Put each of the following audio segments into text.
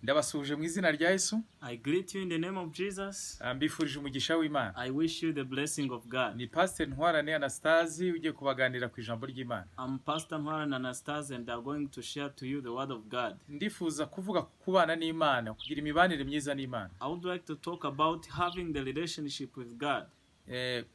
Ndabasuje mu izina rya Yesu. I greet you in the name of Jesus. Mbifurije umugisha w'Imana. I wish you the blessing of God. Ni Pastor Ntwarane Anastase ugiye kubaganira ku ijambo ry'Imana. I'm Pastor Ntwarane Anastase and I'm going to share to you the word of God. Ndifuza kuvuga ku kubana n'Imana, kugira imibanire myiza n'Imana. I would like to talk about having the relationship with God.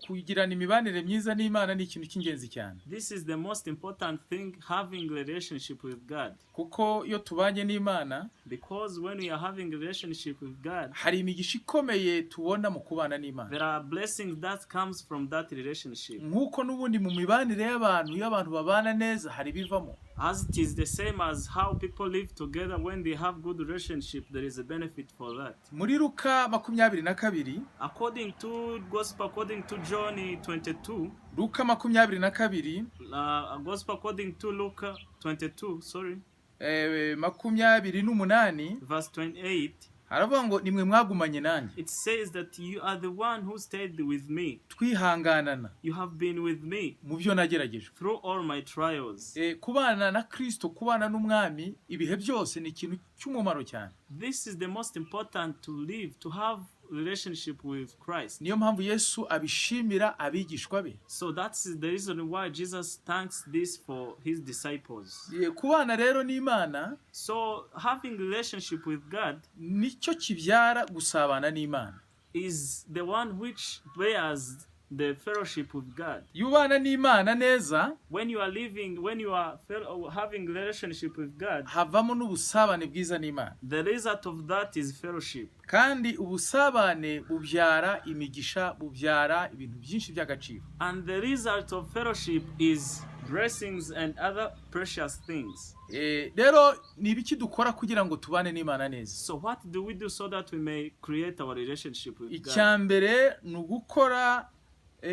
Kugirana imibanire myiza n'Imana ni ikintu cy'ingenzi cyane. This is the most important thing, having a relationship with God. Kuko iyo tubanye n'Imana, because when we are having a relationship with God, hari imigisha ikomeye tubona mu kubana n'Imana. There are blessings that comes from that relationship. Nkuko n'ubundi mu mibanire y'abantu, iyo abantu babana neza hari bivamo. As it is the same as how people live together, when they have good relationship, there is a benefit for that. Muri Luka 22, according to Gospel according to John 22, Luka 22, Gospel according to Luke 22, sorry, 28, verse 28, haravuga ngo nimwe mwagumanye nanjye. It says that you are the one who stayed with me. Twihanganana. You have been with me mu byo nagerageje. Through all my trials. Kubana na Kristo, kubana n'umwami ibihe byose ni ikintu cy'umumaro cyane. This is the most important to live, to have relationship with Christ. Niyo mpamvu Yesu abishimira abigishwa be. So that's the reason why Jesus thanks this for his disciples. Kubana rero n'Imana, so having relationship with God, nicyo kibyara gusabana n'Imana, is the one which bears the fellowship with God. Yubana n'Imana neza, when you are living, when you are having relationship with God, havamo n'ubusabane bwiza n'Imana. The result of that is fellowship. Kandi ubusabane bubyara imigisha, bubyara ibintu byinshi by'agaciro. And the result of fellowship is blessings and other precious things. Rero ni ibiki dukora kugira ngo tubane n'Imana neza? So what do we do so that we may create our relationship with God? Icyambere ni ugukora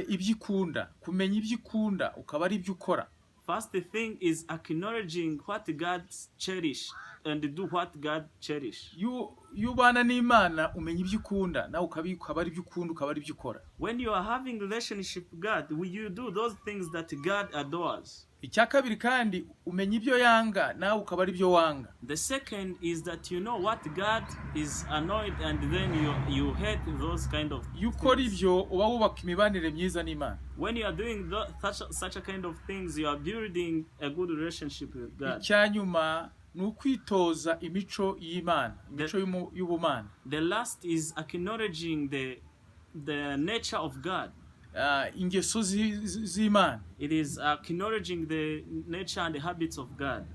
ibyikunda, kumenya ibyikunda ukaba ari ibyo ukora. First thing is acknowledging what God cherish and do what God cherish. Yubana n'Imana umenya ibyikunda, nawe ukaba ari ibyo ukunda, ukaba ari ibyo ukora. When you are having relationship with God, you do those things that God adores. Icyakabiri kandi umenya ibyo yanga, nawe ukaba ari ibyo wanga. The second is that you know what God is annoyed and then you hate those kind of things. Ukora ibyo uba wubaka imibanire myiza n'Imana. When you are doing such a kind of things, you are building a good relationship with God. Icyanyuma ni ukwitoza imico y'Imana, imico y'ubumana. The last is acknowledging the nature of God. Ingeso z'Imana. It is acknowledging the nature and the habits of God.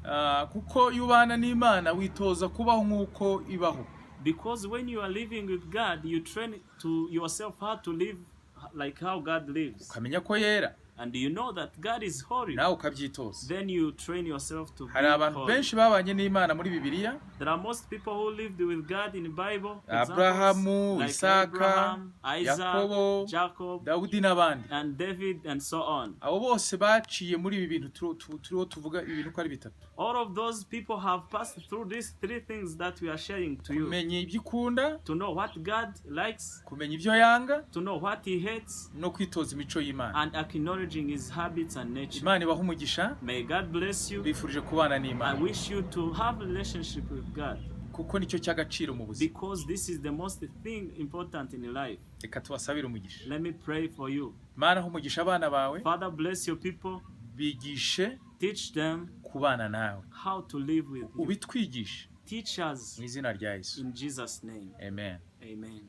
Kuko yubana n'Imana witoza kubaho nk'uko ibaho. Because when you are living with God, you train to yourself how to live like how God lives. Ukamenya ko yera. And you know that God is holy. Nawe ukabyitoza. Then you train yourself to be holy. Hari abantu benshi babanye n'Imana muri Bibiliya. There are most people who lived with God in the Bible. Abrahamu, like Isaka, Isaac, Yakobo, Jacob, Dawudi n'abandi. And David and so on. Abo bose baciye muri ibi bintu turiho tuvuga ibintu ko ari bitatu. All of those people have passed through these three things that we are sharing to you. Kumenya ibyikunda, to know what God likes, kumenya ibyo yanga, to know what he hates, no kwitoza imico y'Imana, and acknowledging his habits and nature. Imana ibahe umugisha. May God bless you. Bifurije kubana n'Imana. I wish you to have a relationship with God. Kuko nicyo cy'agaciro mu buzima. Because this is the most thing important in life. Reka tubasabire umugisha. Let me pray for you. Mana umugisha abana bawe. Father, bless your people. Bigishe, teach them kubana nawe. How to live with you. Ubitwigishe. Teach us. Mu izina rya Yesu. In Jesus' name. Amen. Amen.